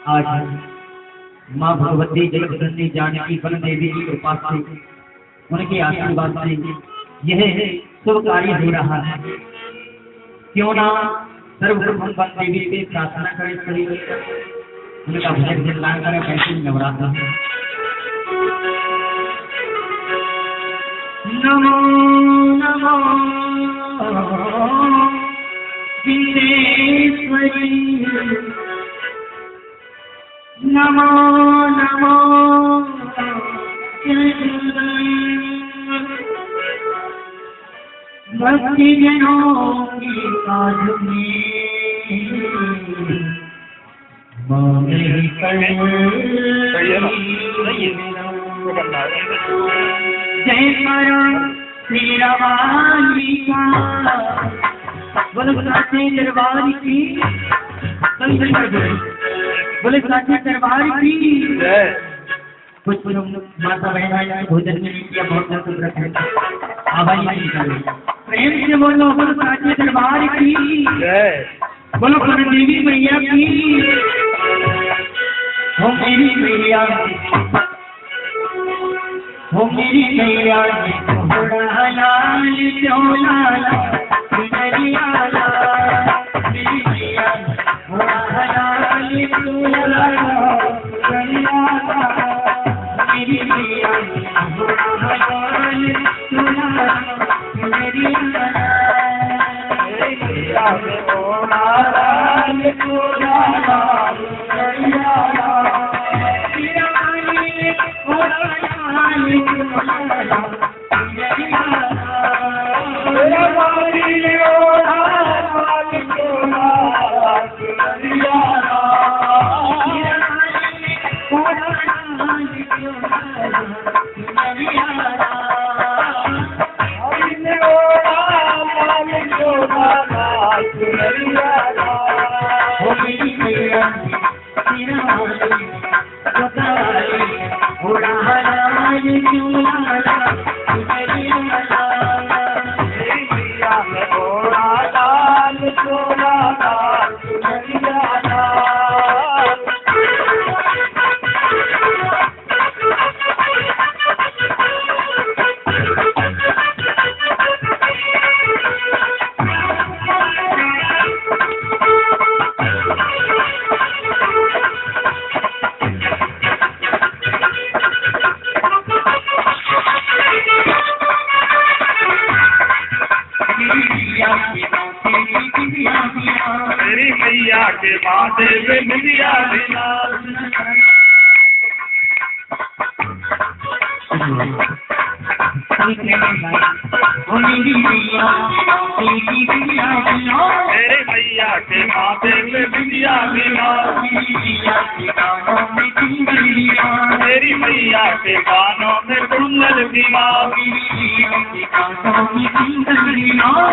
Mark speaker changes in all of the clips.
Speaker 1: आज माँ भगवती जगदम्बा जानकी वन देवी की कृपा से, उनके आशीर्वाद से यह शुभ कार्य हो रहा है। क्यों ना सर्वप्रथम वन देवी से प्रार्थना करें, सभी उनका भजन कीर्तन करें। कैसे नवरात्र है। नमो नमो वीरेश्वरी, नमो नमो भक्ति जनों की काज में जय मेरा वाली का बोलो साचे दरबार की, बोले साचे दरबार की। कुछ माता बहना भोजन में नहीं किया, बहुत बहुत व्रत है, आवाज नहीं निकाले। प्रेम से बोलो, बोलो साचे दरबार की, बोलो पर देवी मैया की। हो मेरी मैया, हो मेरी मैया, थोड़ा लाल चोला मेरी मैया, थोड़ा लाल चोला मेरी मैया, थोड़ा लाल चोला मेरी मैया के बादे में मिलिया बिना। मेरी मैया के बादे में मिलिया बिना, मेरी मैया के कानों में कुंडल बिना,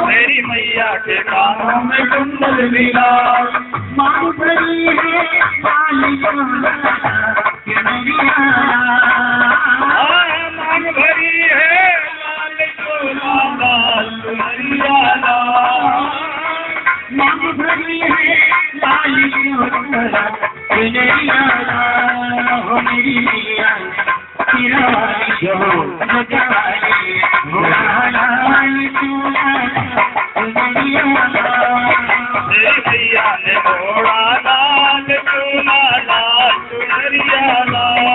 Speaker 1: मेरी मैया के कानों में कुंडल बिना। मांग भरी है मांग भरी है लाल चोला सुनरिया, मांग भरी है लाल चोला सुनरिया। हो मेरी मैया तेरा मैया ने घोड़ा लाल चोला लाल चुनरिया लाल।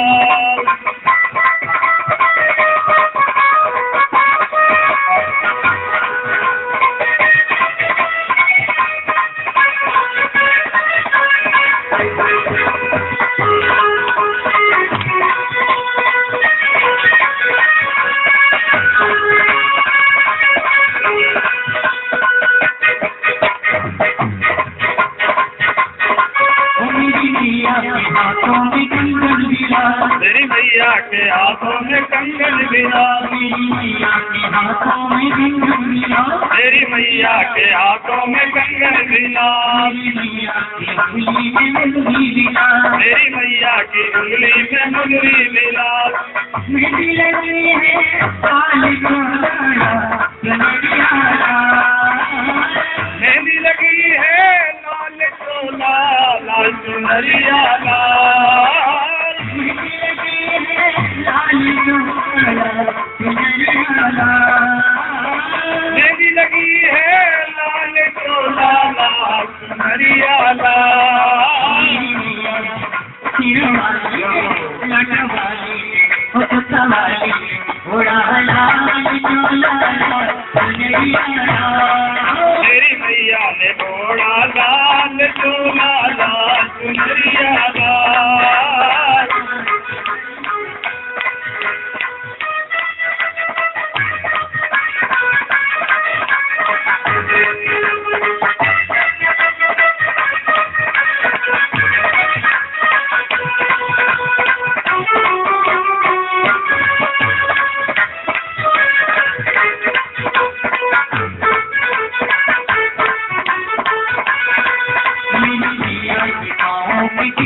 Speaker 1: मेरी मैया के हाथों में कंगन बिना, मेरी मैया के हाथों में कंगन बिना, मेरी मैया के हाथों में कंगन बिना, मेरी मैया की उंगली में मुंगरी मिला। मेरी लगी है मेहंदी लगी है लाल चोला लाल चुनरिया लाल।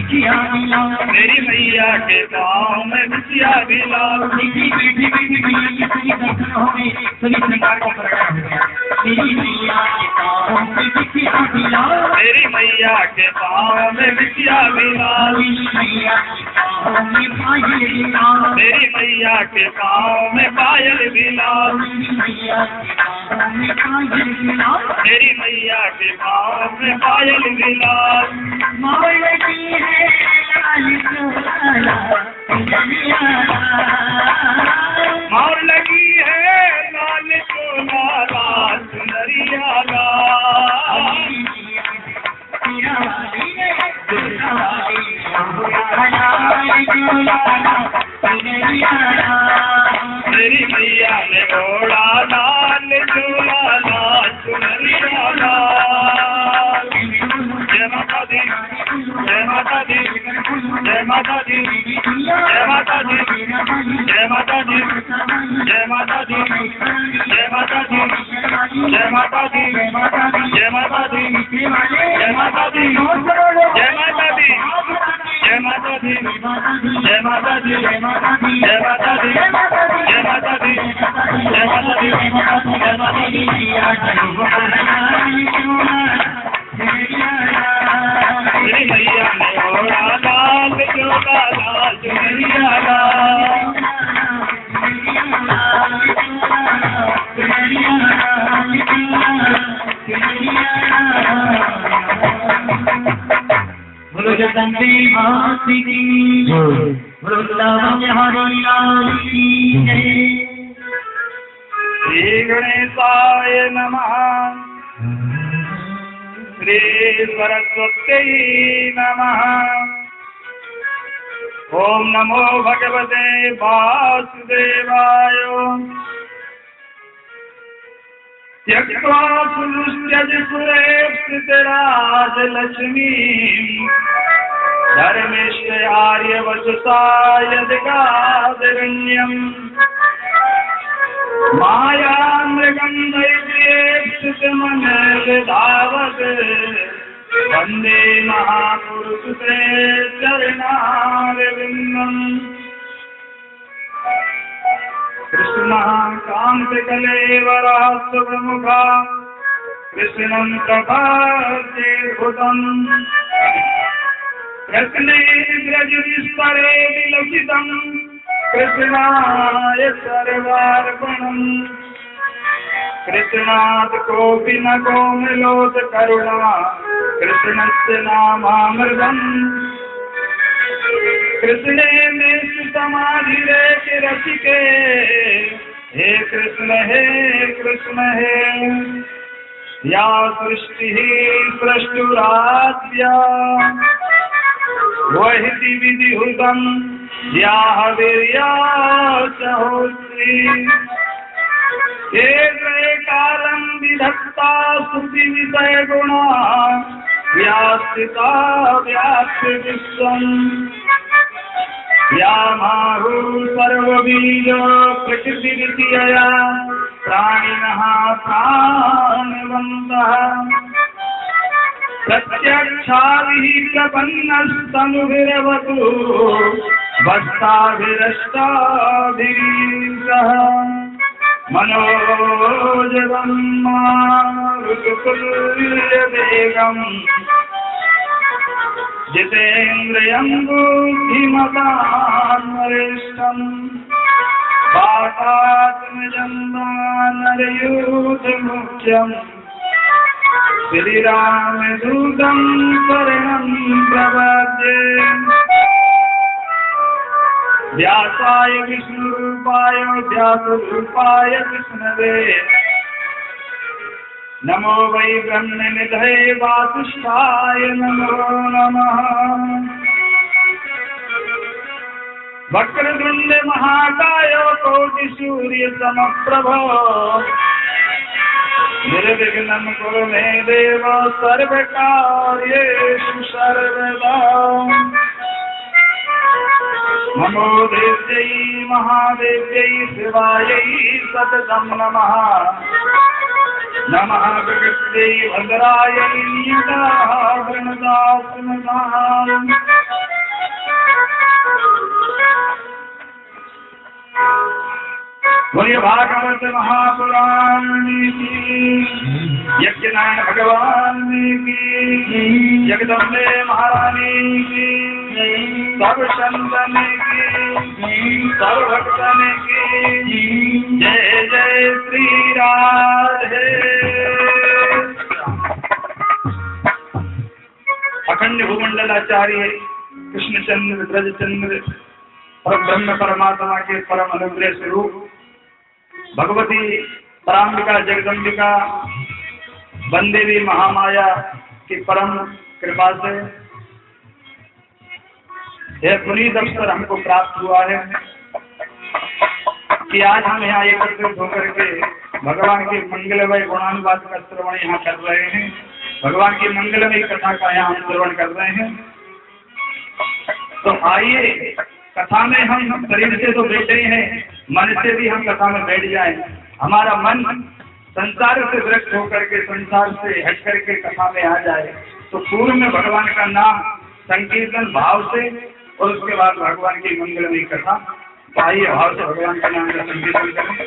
Speaker 1: बिछिया मिला,
Speaker 2: मेरी मैया के पाँव में बिछिया मिला।
Speaker 1: मीठी मीठी मीठी मैया के सभी दर्शन हो गए, सभी श्रृंगार का परिणाम हो गया। मेरी मैया के पाँव में बिछिया मिला,
Speaker 2: मेरी मैया के पाँव में बिछिया मिला।
Speaker 1: मेरी मैया के पाँव में पायल मिला,
Speaker 2: मेरी मैया के पाँव में पायल मिला।
Speaker 1: मेरी मैया के पाँव में पायल मिला,
Speaker 2: मेरी मैया के पाँव में पायल मिला।
Speaker 1: मोर लगी है लाल चोला चुनरिया,
Speaker 2: मोर लगी है लाल चोला लाल चुनरिया लाल। मेरी मैया ने ओढ़ा लाल चोला लाल चुनरिया लाल। जय माता दी, जय माता दी, जय माता दी, जय माता दी, जय माता दी, जय माता दी, जय माता दी, जय माता दी, जय माता दी, जय माता दी, जय माता दी, जय माता दी, जय माता दी, जय माता दी, जय माता दी, जय माता दी, जय माता दी, जय माता दी। मेरी मैया ने ओढ़ा लाल चोला लाल चुनरिया लाल।
Speaker 1: बोलो जगदम्बे माता की जय, बोलो वृंदावन बिहारी लाल की जय।
Speaker 2: श्री गणेशाय नमः, श्री सरस्वत्यै नमः। ओम नमो भगवते वासुदेवाय। त्यक्त्वा सुरुच्यजसुरे स्थितराजलक्ष्मीं, धर्मिष्ठ आर्यवचसा यद्गादिरण्यम्। मायामृगं दैत्येक्षितमनर्धावत्, वन्दे महापुरुषते चरणारविन्दम्। कृष्णः कान्तकलेवरः सुप्रमुखा, कृष्णं प्रपद्ये भूतम्। कृष्णे व्रजविस्तरे विलसितम्, कृष्णाय सर्वार्पणम्। कृष्णात् कोऽपि न कोमलोत करुणा, कृष्णस्य नामामृतम्। कृष्णे मे समाधिरेति रसिके, हे कृष्ण हे। या सृष्टिः सृष्टुराद्या, वही विधिहुतम् याः वीर्या सहोत्री। ये कालं विधत्ता श्रुति विषय गुणा, व्यास्थिता व्याप्य विश्वम्। या माहु सर्वबीज प्रकृतिरित्यया, प्राणिनः प्राणवन्तः। प्रत्यक्षाभिः प्रपन्नस्तनुभिरवतु, वस्ताभिरष्टाभिरीशः। मनोजवं मारुततुल्यवेगम्, जितेन्द्रियं बुद्धिमतां वरिष्ठम्। वातात्मजं वानरयूथमुख्यम्, श्रीरामदूतं शरणं प्रपद्ये। व्यासाय विष्णुरूपाय व्यासरूपाय विष्णवे, नमो वै ब्रह्मनिधये वासिष्ठाय नमो नमः। वक्रतुण्ड महाकाय कोटिसूर्यसमप्रभ, निर्विघ्नं कुरु मे देव सर्वकार्येषु सर्वदा। नमो देव्यै महादेव्यै शिवायै सततं नमः। नमः प्रकृत्यै भद्रायै नियताः प्रणदास्मदाम्। बोलिए भागवत महापुराण की, यज्ञनारायण भगवान की, जगदम्बे महारानी की, सब संतन की, सब भक्तन की जय जय श्री राधे। अखंड भूमंडलाचार्य कृष्णचंद्र ब्रजचंद्र और ब्रह्म परमात्मा के परम अनुग्रह स्वरूप भगवती पराम्बिका जगदम्बिका वनदेवी महामाया की परम कृपा से यह पुनीत अवसर हमको प्राप्त हुआ है कि आज हम यहाँ एकत्रित होकर के भगवान के मंगलमय गुणानुवाद का श्रवण यहाँ कर रहे हैं। भगवान की मंगलमय कथा का यहाँ हम श्रवण कर रहे हैं। तो आइए कथा में हम शरीर से तो बैठे हैं, मन से भी हम कथा में बैठ जाएं। हमारा मन संसार से विरक्त होकर के, संसार से हट करके कथा में आ जाए तो पूर्व में भगवान का नाम संकीर्तन भाव से और उसके बाद भगवान की मंगलमय कथा। तो आइए भाव से भगवान का नाम का संकीर्तन करें।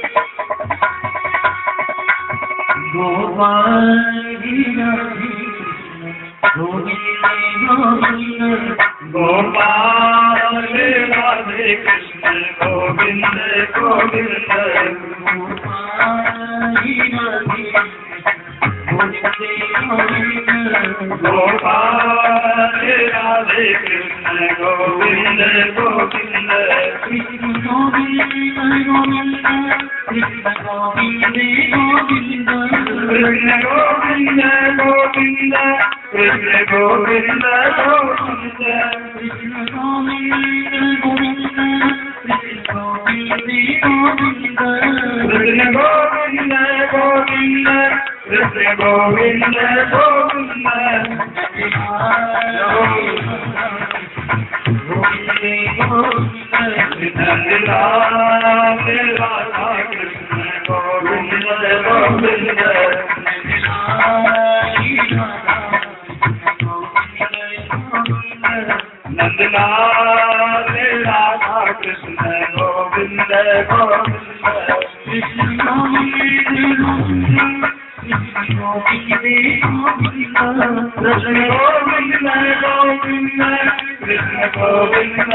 Speaker 1: गोपाल राधे कृष्ण गोविंद गोविंद, गोपाल राधे कृष्ण गोविंद गोविंद, कृष्ण गोविंद गोविंद, कृष्ण गोविंद गोविंद, कृष्ण गोविंद गोविंद, कृष्ण गोविंद गोविंद, कृष्ण गोविंद गोविंद, कृष्ण गोविंद गोविंद, कृष्ण गोविंद गोविंद, कृष्ण गोविंद गोविंद, नंदलाल राधा कृष्ण गोविंद गोविंद, कृष्ण गोविंद गोविंद, कृष्ण गोविंद गोविंद, कृष्ण गोविंद गोविंद,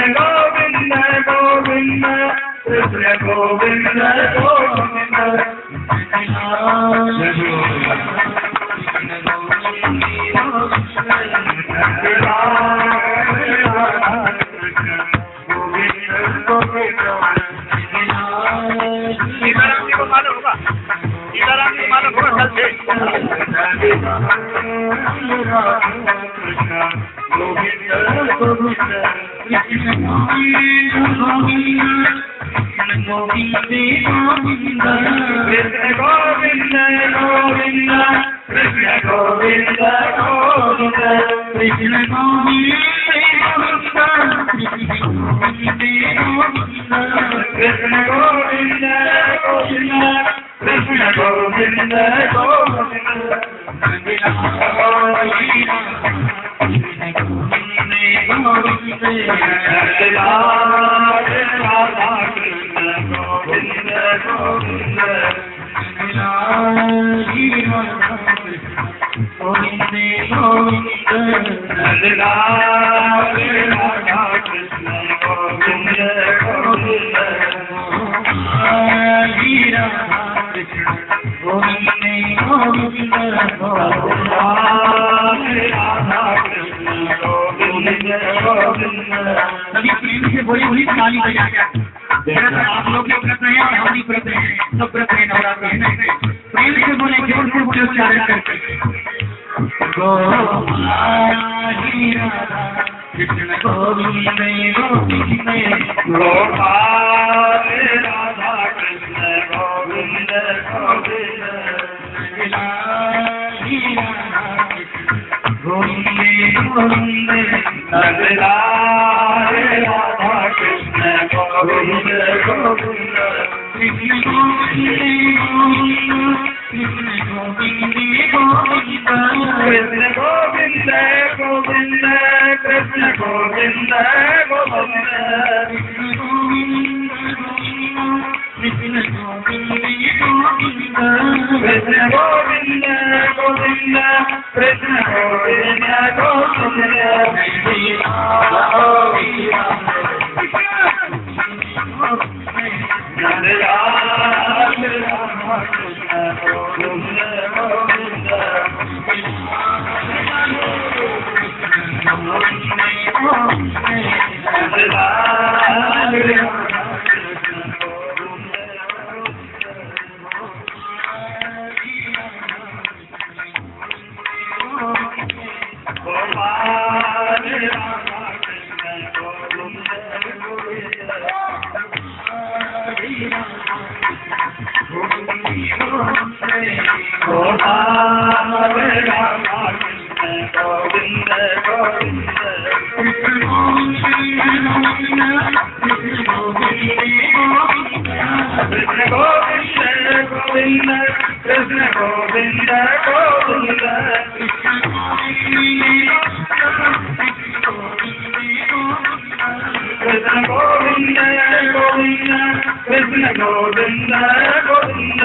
Speaker 1: कृष्ण गोविंद गोविंद, कृष्ण गोविंद गोविंद, कृष्ण गोविंद गोविंद,
Speaker 3: सभी प्रेम से बोली बोली ताली बजा आप लोग भी व्रत रहे और हम भी व्रत रहे, सब व्रत रहे, नवरात्र है ना। प्रेम से बोले, जोर से बोले, उच्चारण करके कृष्ण गोविंद गोविंद,
Speaker 1: गोपाल राधा कृष्ण गोविंद गोविंद, गोविंद गोविंद, नंदलाल राधा कृष्ण गोविंद गोविंद, कृष्ण गोविंद गोविंद, कृष्ण गोविंद गोविंद, कृष्ण गोविंद
Speaker 2: कृष्ण गोविंद गोविंद
Speaker 3: कृष्ण गोविंद
Speaker 2: गोविंद कृष्ण गोविंद गोविंद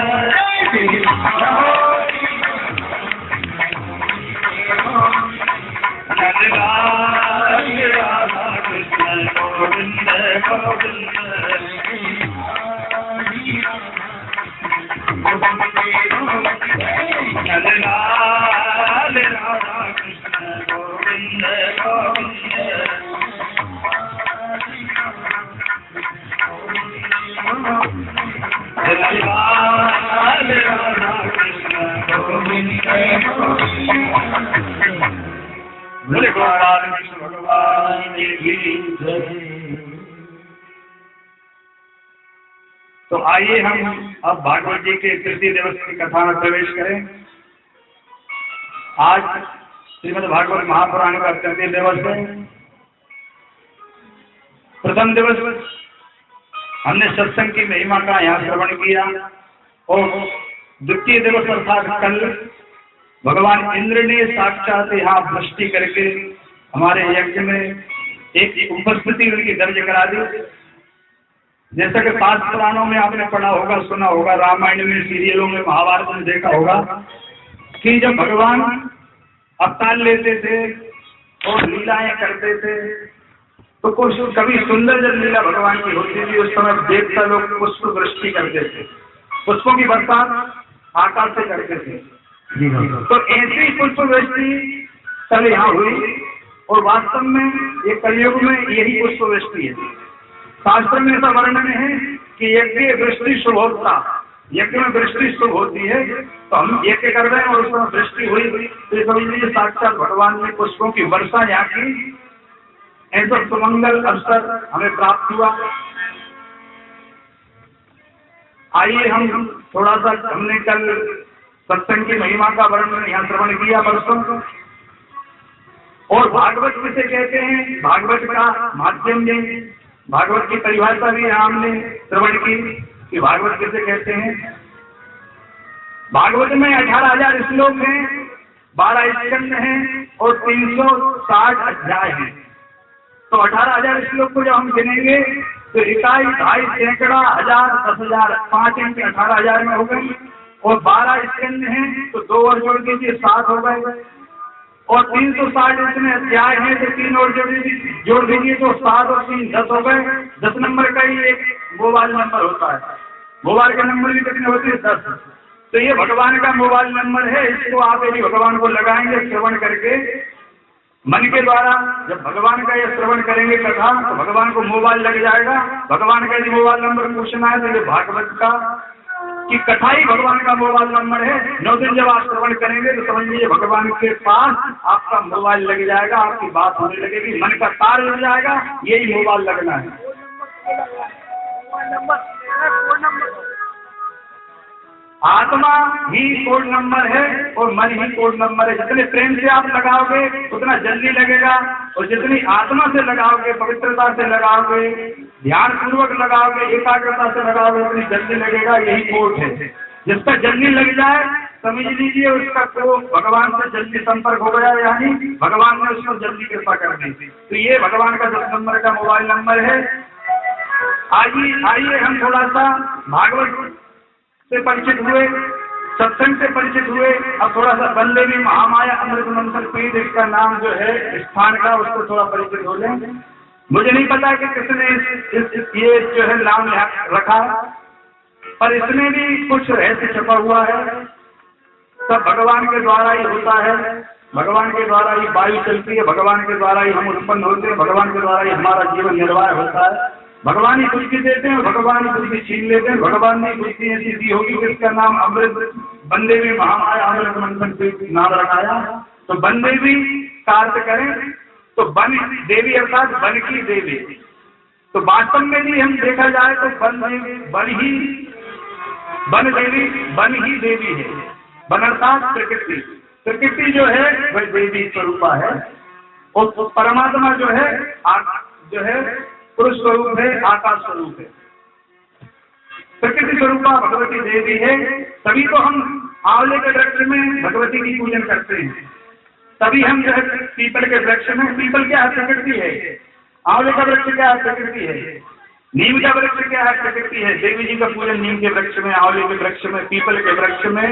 Speaker 2: तो आइए हम अब भागवत जी के तृतीय दिवस की कथा में प्रवेश करें। आज श्रीमद् भागवत महापुराण का तृतीय दिवस है। प्रथम दिवस हमने सत्संग की महिमा का यहाँ श्रवण किया और द्वितीय दिवस अर्थात कल भगवान इंद्र ने साक्षात यहाँ वृष्टि करके हमारे यज्ञ में एक उपस्थिति उनकी दर्ज करा दी। जैसा कि शास्त्र पुराणों में आपने पढ़ा होगा, सुना होगा, रामायण में, सीरियलों में, महाभारत में देखा होगा कि जब भगवान अवतार लेते थे और लीलाएं करते थे तो कुछ कभी सुंदर जब लीला भगवान की होती थी उस समय देवता लोग पुष्प वृष्टि करते थे, पुष्पों की बरसात आकाश से करते थे। तो ऐसी पुष्प वृष्टि कल यहाँ हुई और वास्तव में ये कलयुग में यही पुष्प वृष्टि है। शास्त्र में ऐसा वर्णन है कि यज्ञ वृष्टि शुभ होता, यज्ञ में वृष्टि शुभ होती है। तो हम यज्ञ कर रहे हैं और उसमें वृष्टि हुई तो समझ लीजिए साक्षात भगवान ने पुष्पों की वर्षा यहाँ की। ऐसा सुमंगल अवसर हमें प्राप्त हुआ। आइए हम थोड़ा सा, हमने कल सत्संग की महिमा का वर्णन यहाँ श्रवण किया परसों, और भागवत किसे कहते हैं, भागवत का माध्यम में भागवत की परिभाषा भी हमने श्रवण की कि भागवत किसे कहते हैं। भागवत में 18,000 श्लोक हैं, 12 स्कंद हैं और 360 अध्याय हैं। तो 18,000 श्लोक को जब हम गिनेंगे तो इकाई, ढाई, सैकड़ा, 1000, 10,000, 5 इंच 18,000 में हो गई। और 12 स्कंद हैं तो 2 और जोड़ दीजिए 7 हो गए। और 360 इसमें अध्याय है तो 3 और जोड़ दीजिए तो 7 और 3 10 हो गए। 10 नंबर का ही एक मोबाइल नंबर होता है। मोबाइल के नंबर भी कितने होते हैं? 10। तो ये भगवान का मोबाइल नंबर है। इसको आप यदि भगवान को लगाएंगे श्रवण करके मन के द्वारा, जब भगवान का ये श्रवण करेंगे कथा तो भगवान को मोबाइल लग जाएगा। भगवान का यदि मोबाइल नंबर पूछना है तो ये भागवत का कि कथा ही भगवान का मोबाइल नंबर है। 9 दिन जब आप श्रवण करेंगे तो समझ लीजिए भगवान के पास आपका मोबाइल लग जाएगा, आपकी बात होने लगेगी, मन का तार लग जाएगा। यही मोबाइल लगना है। आत्मा ही कोड नंबर है और मन ही कोड नंबर है। जितने प्रेम से आप लगाओगे उतना जल्दी लगेगा, और जितनी आत्मा से लगाओगे, पवित्रता से लगाओगे, ध्यान पूर्वक लगाओगे, एकाग्रता से लगाओगे, उतनी जल्दी लगेगा। यही कोड है। जिसका जल्दी लग जाए समझ लीजिए उसका तो भगवान से जल्दी संपर्क हो गया, यानी भगवान ने उसको जल्दी कृपा कर दी। तो ये भगवान का 10 नंबर का मोबाइल नंबर है। आइए हम थोड़ा सा भागवत से परिचित हुए, सत्संग से परिचित हुए। अब थोड़ा सा बंदेवी महामाया अमृत मंथन पीठ इसका नाम जो है स्थान का, उसको थोड़ा परिचित हो लें। मुझे नहीं पता कि किसने ये जो है नाम रखा, पर इसमें भी कुछ रहस्य छपा हुआ है। सब भगवान के द्वारा ही होता है, भगवान के द्वारा ही वायु चलती है, भगवान के द्वारा ही हम उत्पन्न होते हैं, भगवान के द्वारा ही हमारा जीवन निर्वाह होता है। भगवान ही बुद्धि देते हैं, भगवान ही बुद्धि छीन लेते हैं। भगवान ने बुद्धि ऐसी दी होगी कि इसका नाम अमृत बंदेवी महामाया अमृत मंथन नाम रखाया। तो बंदेवी का अर्थ करें तो बन देवी अर्थात बन की देवी। तो वास्तव में भी हम देखा जाए तो बन ही देवी है। बन अर्थात प्रकृति, प्रकृति जो है वह देवी स्वरूपा है, और परमात्मा जो है पुरुष स्वरूप है, आकाश स्वरूप है। प्रकृति स्वरूपा भगवती देवी है। तभी तो हम आंवले के वृक्ष में भगवती की पूजन करते हैं, तभी हम जो है पीपल के वृक्ष में, पीपल क्या है? प्रकृति है। आंवले का वृक्ष क्या है? प्रकृति है। नीम का वृक्ष क्या है? प्रकृति है। देवी जी का पूजन नीम के वृक्ष में, आंवले के वृक्ष में, पीपल के वृक्ष में,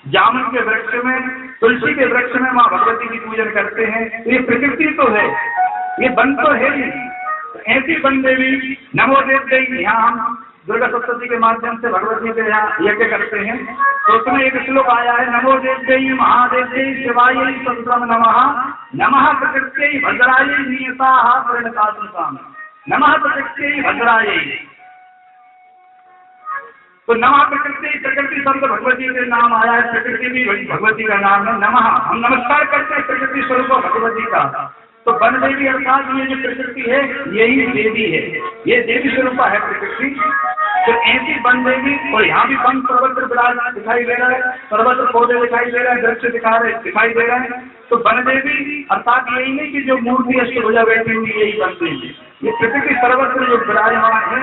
Speaker 2: जामुन के वृक्ष में, तुलसी के वृक्ष में माँ भगवती की पूजन करते हैं। ये प्रकृति तो है, ये बन तो है ही। ऐसी बन देवी नमो देव देवी, यहाँ हम दुर्गा सप्तशती के माध्यम से भगवती के यहाँ यज्ञ करते हैं। तो उसमें एक श्लोक आया है, नमो देव देवी महादेव देवी शिवाय सहस्रम नमः, नमः प्रकृत्यै भद्रायै नियताः परिणतात्मसाम्, नमः प्रकृत्यै भद्रायै। तो नमः प्रकृति, प्रकृति शब्द भगवती के नाम आया है, प्रकृति भी भगवती का नाम है। नमः हम नमस्कार करते हैं प्रकृति स्वरूप भगवती का। तो बन देवी अर्थात ये जो प्रकृति है यही देवी है, ये देवी स्वरूपा है प्रकृति। तो ऐसी बन देवी, और यहाँ भी वन पर्वत विराज दिखाई दे रहा है, पर्वत पौधे दिखाई दे रहा है, वृक्ष दिखाई दे रहा है। तो बन देवी अर्थात यही नहीं कि जो मूर्ति अष्टभुजा बैठी हुई यही बन देवी, ये प्रकृति सर्वत्र जो विराजमान है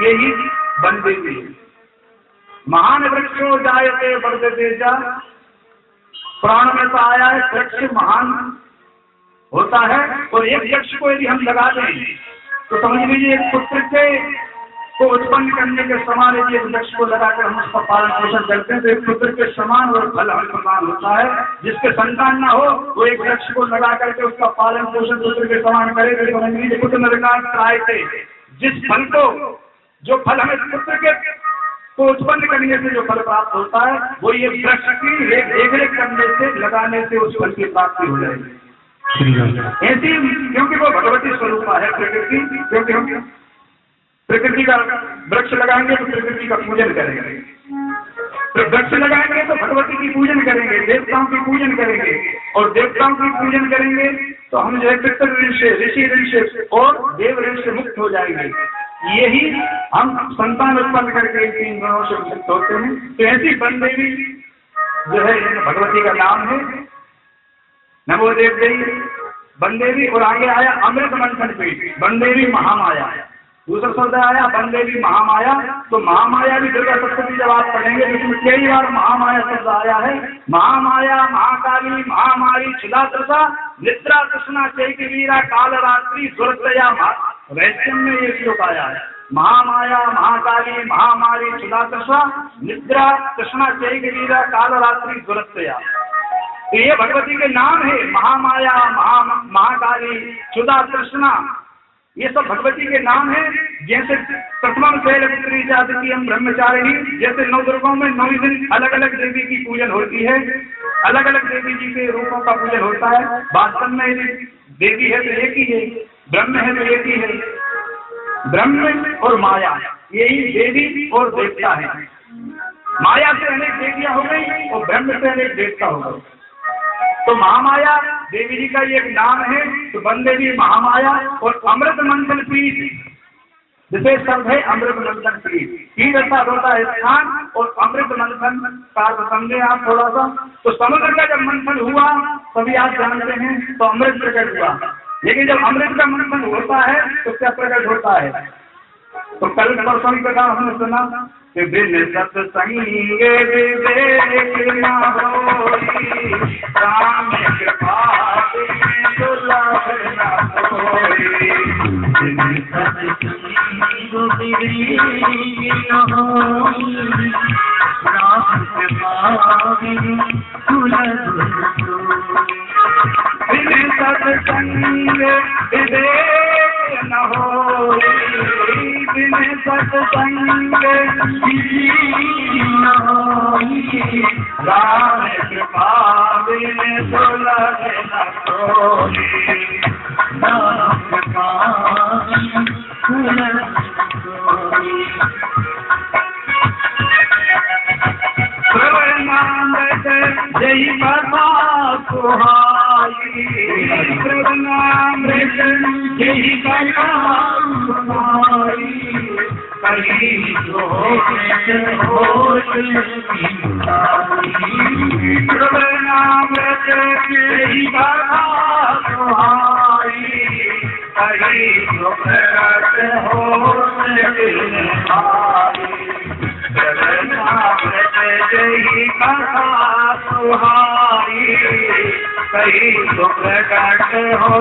Speaker 2: यही बन देवी है। महान वृक्षो जायते वर्धते च, पुराण में तो आया है वृक्ष महान होता है। और एक वृक्ष को यदि हम लगा दें तो समझ लीजिए एक पुत्र को उत्पन्न करने के समान यदि एक वृक्ष को लगाकर हम उसका पालन पोषण करते हैं तो एक पुत्र के समान और फल हमें प्रदान होता है। जिसके संतान न हो वो एक वृक्ष को लगा करके उसका पालन पोषण पुत्र के समान करे। तो समझ लीजिए पुत्र नरकान आए थे, जिस फल को, जो फल हमें पुत्र के को उत्पन्न करने से जो फल प्राप्त होता है वो ये वृक्ष की देख करने से, लगाने से उस फल की प्राप्ति हो जाएगी। ऐसी क्योंकि वो भगवती स्वरूपा है प्रकृति, क्योंकि हम प्रकृति का वृक्ष लगाएंगे तो प्रकृति का पूजन करेंगे, तो वृक्ष लगाएंगे तो भगवती की पूजन करेंगे, देवताओं की पूजन करेंगे, और देवताओं की पूजन करेंगे तो हम जो है पितृ ऋण से, ऋषि ऋण से और देव ऋण से मुक्त हो जाएंगे। यही हम संतान उत्पन्न करके 3 गुणों से मुक्त होते हैं। तो ऐसी बन देवी जो है भगवती का नाम है, नमो देव देवी बन देवी। और आगे आया अमृत मंथन पीठ, बन देवी महामाया। दूसरा शब्द आया बन देवी महामाया। तो महामाया भी दुर्गा सप्तशती जब आप पढ़ेंगे तो इसमें कई बार महामाया शब्द आया है। महामाया, महाकाली, महामारी, छिलात्रसा, निद्रा, कृष्णा, चैकी वीरा, काल रात्रि, दुर्दया, रहस्यम में ये श्लोक आया है। महामाया, महाकाली, महामारी, छिलात्रसा, निद्रा, कृष्णा, चैकी वीरा, काल रात्रि, दुर्दया। तो ये भगवती के नाम है। महामाया, महाकाली, क्षुधा, तृष्णा, ये सब भगवती के नाम है। जैसे प्रथमम शैलपुत्री द्वितीयम ब्रह्मचारिणी, जैसे 9 दुर्गों में 9 दिन अलग अलग देवी की पूजन होती है, अलग अलग देवी जी के रूपों का पूजन होता है। वास्तव में देवी है तो एक ही है, ब्रह्म है तो एक ही है। ब्रह्म और माया यही देवी और देवता है। माया से अनेक देवियां हो गई और ब्रह्म से अनेक देवता हो गए। तो महामाया देवी जी का ये एक नाम है। तो बन देवी महामाया। और अमृत मंथन पीठ, विशेष शब्द है अमृत मंथन पीठ। पीठ अर्थात होता है स्थान, और अमृत मंथन का समझे आप थोड़ा सा। तो समुद्र का जब मंथन हुआ तभी आप जानते हैं तो अमृत प्रकट हुआ। लेकिन जब अमृत का मंथन होता है तो क्या प्रकट होता है? तो कल परसों का हमने सुना कि बिन सत्संगे विवेक न हो, बिन सत्संग विवेक न होई, बिन सत्संग न होई, राम कृपा बिन सुलभ न कोई, राम कृपा सुलभ प्रवनामृत जय कथा सुहाई, प्रवनामृत जय कथा सुहाई, कहीं प्रवनामृत जय कथा सुहाई, कहीं प्रकट हो जय कथा सुहाई, कहीं तो प्रकट हो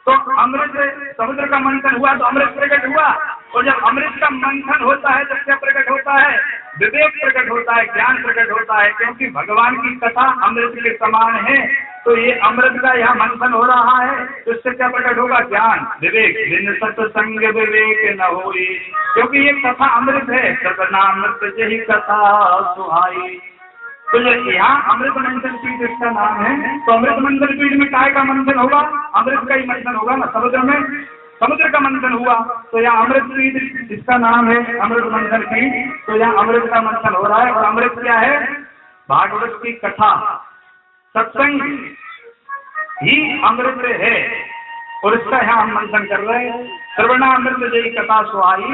Speaker 2: तो अमृत समुद्र का मंथन हुआ तो अमृत प्रकट हुआ, और जब अमृत का मंथन होता है तब क्या प्रकट होता है? विवेक प्रकट होता है, ज्ञान प्रकट होता है, क्योंकि भगवान की कथा अमृत के समान है। तो ये अमृत का यहाँ मंथन हो रहा है, तो इससे क्या प्रकट होगा? ज्ञान, विवेक। बिन सत्संग विवेक न होई, क्योंकि ये कथा अमृत है। सतनामृत जही कथा सुहाई, तो यहाँ अमृत मंथन पीठ इसका नाम है। तो अमृत मंथन पीठ में काय का मंथन होगा? अमृत का ही मंथन होगा ना। समुद्र में समुद्र का मंथन हुआ तो यहाँ अमृत पीठ इसका नाम है, अमृत मंथन पीठ। तो यहाँ अमृत का मंथन हो रहा है। और अमृत क्या है? भागवत की कथा, सत्संग ही अमृत है, और इसका यहाँ हम मंथन कर रहे हैं। श्रवणामृत जय कथा सुहाई,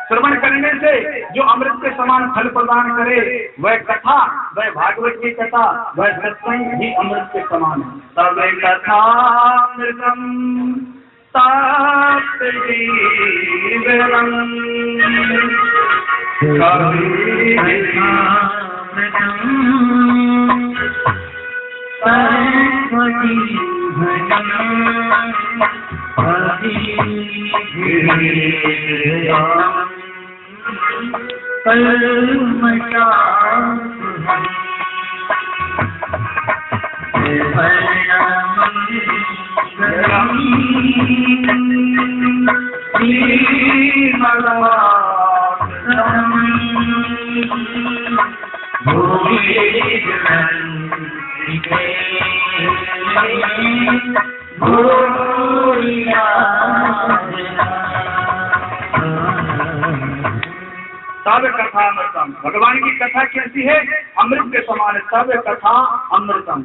Speaker 2: श्रवण करने से जो अमृत के समान फल प्रदान करे वह कथा, वह भागवत की कथा, वह सत्संग ही अमृत के समान है। तब कथामृतम ताप्त जीवनम, तब कथामृतम, भगवान की कथा कैसी है? अमृत के समान है। तब कथा अमृतम,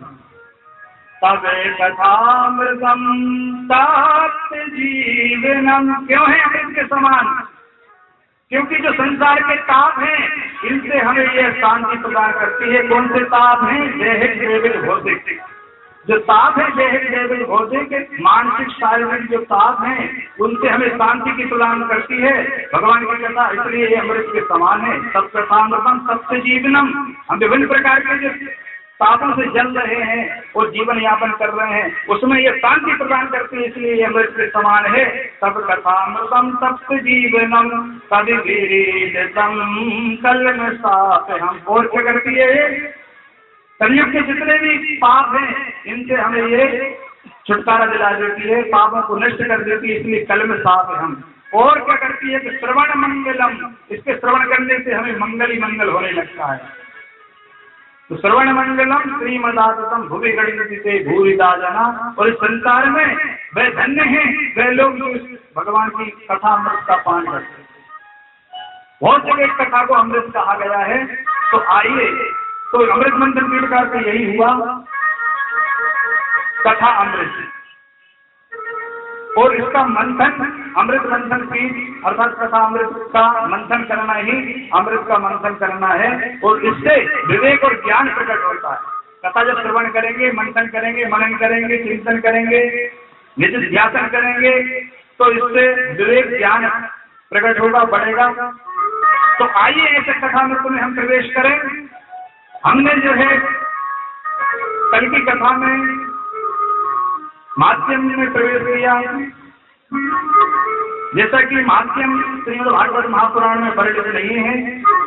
Speaker 2: तब कथामृतम ताप्त जीवनम। क्यों है अमृत के समान? क्योंकि जो संसार के ताप हैं इनसे हमें यह शांति प्रदान करती है। कौन से ताप हैं? दैहिक दैविक भौतिक। जो ताप है दैहिक दैविक भौतिक, मानसिक शारीरिक जो ताप हैं उनसे हमें शांति की प्रदान करती है भगवान की कथा, इसलिए ये अमृत के समान है। सब कथामृतम सत्य जीवनम, हम विभिन्न प्रकार के जो तापों से जल रहे हैं और जीवन यापन कर रहे हैं उसमें ये शांति प्रदान करती है, इसलिए ये अमृत के समान है। सब कथामृतम सत्य जीवनम तदिवीरितम कलम साप हम। और क्या करती है? कलयुग के जितने भी पाप हैं इनसे हमें ये छुटकारा दिला देती है, पापों को नष्ट कर देती है, इसलिए कलम साफ है हम। और क्या करती है कि श्रवण मंगलम, इसके श्रवण करने से हमें मंगल ही मंगल होने लगता है। तो श्रवण मंगलम श्रीमदातम भुवि गणित भूरिदा जना। और इस संसार में वह धन्य है वह लोग जो भगवान की कथा अमृत का पान करते हैं। बहुत जगह कथा को अमृत कहा गया है। तो आइए, तो अमृत मंथन पीठ का तो यही हुआ, कथा अमृत। और इसका मंथन अमृत मंथन पीठ अर्थात कथा अमृत का मंथन करना ही अमृत का मंथन करना है। और इससे विवेक और ज्ञान प्रकट होता है। कथा जब श्रवण करेंगे, मंथन करेंगे, मनन करेंगे, चिंतन करेंगे, नित्य ध्यान करेंगे तो इससे विवेक ज्ञान प्रकट होगा, बढ़ेगा। तो आइए ऐसे कथा अमृत में हम प्रवेश करें। हमने जो है कल की कथा में माध्यम में प्रवेश किया, जैसा कि महात्यम श्रीमद् भागवत महापुराण में वर्णित नहीं है,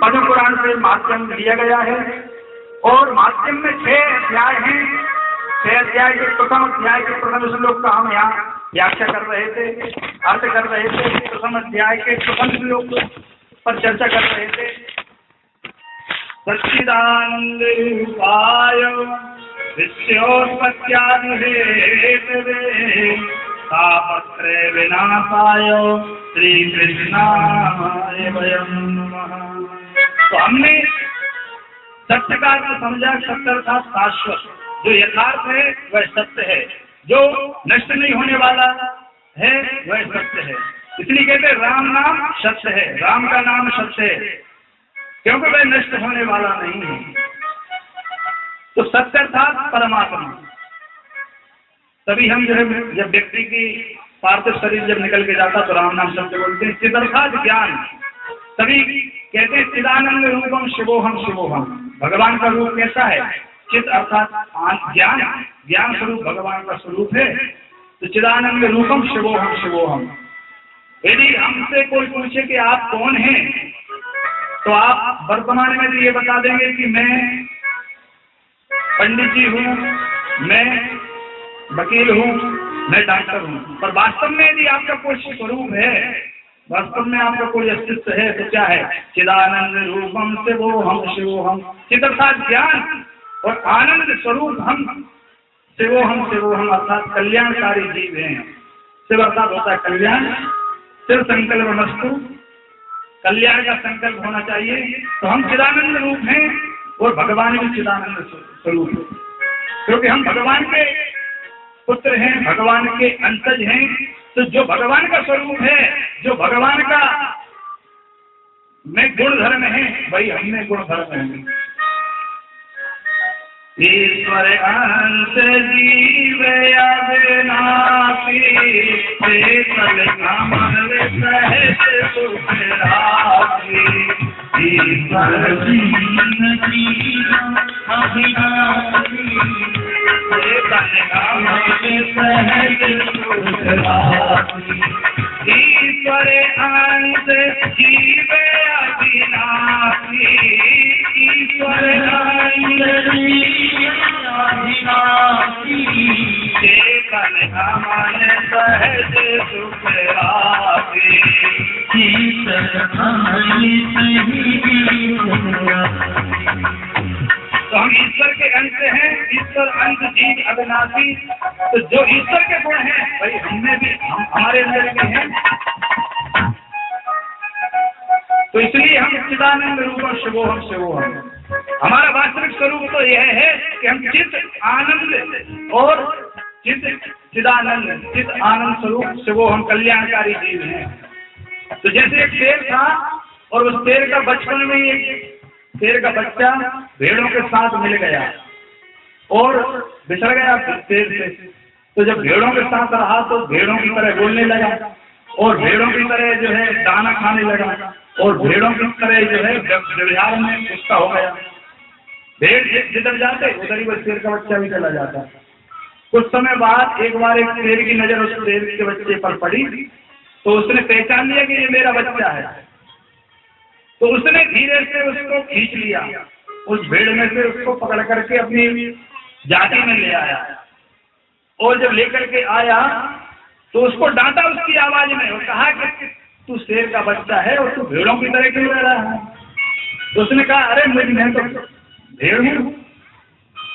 Speaker 2: पद्म पुराण से महात्यम लिया गया है। और महात्यम में 6 अध्याय हैं। 6 अध्याय के प्रथम अध्याय के प्रथम श्लोक का हम यहाँ व्याख्या कर रहे थे, अर्थ कर रहे थे। प्रथम अध्याय के प्रथम श्लोक पर चर्चा कर रहे थे। सच्चिदानंद रूपाय विश्वोत्पत्त्यादिहेतवे तापत्रय विनाशाय श्री कृष्णाय वयं नमः। तो हमने सत्य का अर्थ समझा। सत्य अर्थात शाश्वत, जो यथार्थ है वह सत्य है, जो नष्ट नहीं होने वाला है वह सत्य है। इसलिए कहते हैं राम नाम सत्य है, राम का नाम सत्य है, क्योंकि वह नष्ट होने वाला नहीं है। तो सत्य अर्थात परमात्मा। तभी हम जो है, जब व्यक्ति की पार्थिव शरीर जब निकल के जाता तो राम नाम सत्य बोलते हैं। चिद अर्थात ज्ञान। तभी कहते हैं चिदानंद रूपम शिवोहम शिवोहम। भगवान का रूप कैसा है? चित अर्थात ज्ञान, ज्ञान स्वरूप भगवान का स्वरूप है। तो चिदानंद रूपम शिवोहम शिवोहम। यदि हमसे कोई पूछे कि आप कौन हैं, तो आप वर्तमान में भी ये बता देंगे कि मैं पंडित जी हूँ, मैं वकील हूँ, मैं डॉक्टर हूँ। पर वास्तव में यदि आपका कोई स्वरूप है, वास्तव में आपका कोई अस्तित्व है, तो क्या है? चिदानंद रूपम शिवोहम शिवोहम। चिद अर्थात ज्ञान और आनंद स्वरूप हम शिवोहम शिवोहम अर्थात कल्याणकारी जीव हैं। शिव अर्थात होता है कल्याण। शिव संकल्प मस्तु, कल्याण का संकल्प होना चाहिए। तो हम चिदानंद रूप हैं और भगवान भी चिदानंद स्वरूप है, क्योंकि हम भगवान के पुत्र हैं, भगवान के अंतज हैं। तो जो भगवान का स्वरूप है, जो भगवान का में गुण धर्म है, वही हमने गुण धर्म है। ईश्वर अंश जीव अविनाशी, कल कमल सहज सुख राशि। ईश्वर जीव अविनाशी, कल कमल सहज सुख राशि। ईश्वर अंश जीव अविनाशी, ईश्वर अंश सहज सुख राशि। तो हम ईश्वर के अंश हैं, ईश्वर अंश जीव अविनाशी। तो जो ईश्वर के गुण हैं वही हमें भी हमारे अंदर के हैं। तो इसलिए हम चिदानंद रूप शिवोहम शिवोहम। हमारा वास्तविक स्वरूप तो यह है कि हम चित आनंद और चिदानंद, चित आनंद स्वरूप शिवोहम कल्याणकारी जीव हैं। तो जैसे एक शेर था और उस शेर का बचपन में एक शेर का बच्चा भेड़ों के साथ मिल गया और बिछड़ गया शेर से। तो जब भेड़ों के साथ रहा तो भेड़ों की तरह बोलने लगा और भेड़ों की तरह जो है दाना खाने लगा और भेड़ों की तरह जो है व्यवहार में उसका हो गया। भेड़ जिधर जाते उधर ही वो शेर का बच्चा भी चला जाता। कुछ समय बाद एक बार एक शेर की नजर उस शेर के बच्चे पर पड़ी, तो उसने पहचान लिया कि ये मेरा बच्चा है। तो उसने धीरे से उसको खींच लिया, उस भेड़ में से उसको पकड़ करके अपनी जाति में ले आया। और जब लेकर के आया तो उसको डांटा उसकी आवाज में और कहा कि तू शेर का बच्चा है और तू भेड़ों की तरह क्यों रह रहा है? तो उसने कहा अरे मैं तो भेड़ हूँ।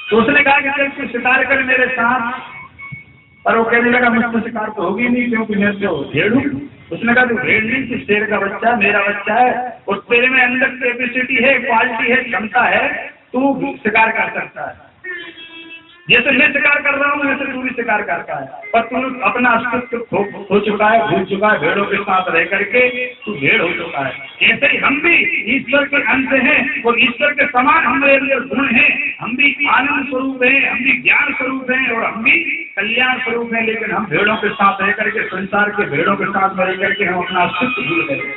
Speaker 2: तो उसने कहा कि चल तू शिकार कर मेरे साथ। पर वो कहने लगा मुझसे शिकार तो होगी नहीं, क्योंकि मैं तो भेड़ हूँ। उसने कहा तू भेड़ नहीं, तू शेर का बच्चा, मेरा बच्चा है और तेरे में अंदर कैपेसिटी है, क्वालिटी है, क्षमता है, तू शिकार कर सकता है। जैसे मैं शिकार कर रहा हूँ वैसे तू भी शिकार करता है, पर तू अपना अस्तित्व हो चुका है, भूल चुका है। भेड़ों के साथ रह करके तू भेड़ हो चुका है। ऐसे ही हम भी ईश्वर के अंश हैं और ईश्वर के समान हमारे अंदर गुण हैं। हम भी आनंद स्वरूप हैं, हम भी ज्ञान स्वरूप हैं और हम भी कल्याण स्वरूप हैं। लेकिन हम भेड़ों के साथ रह करके, संसार के भेड़ों के साथ रह करके हम अपना अस्तित्व भूल गए।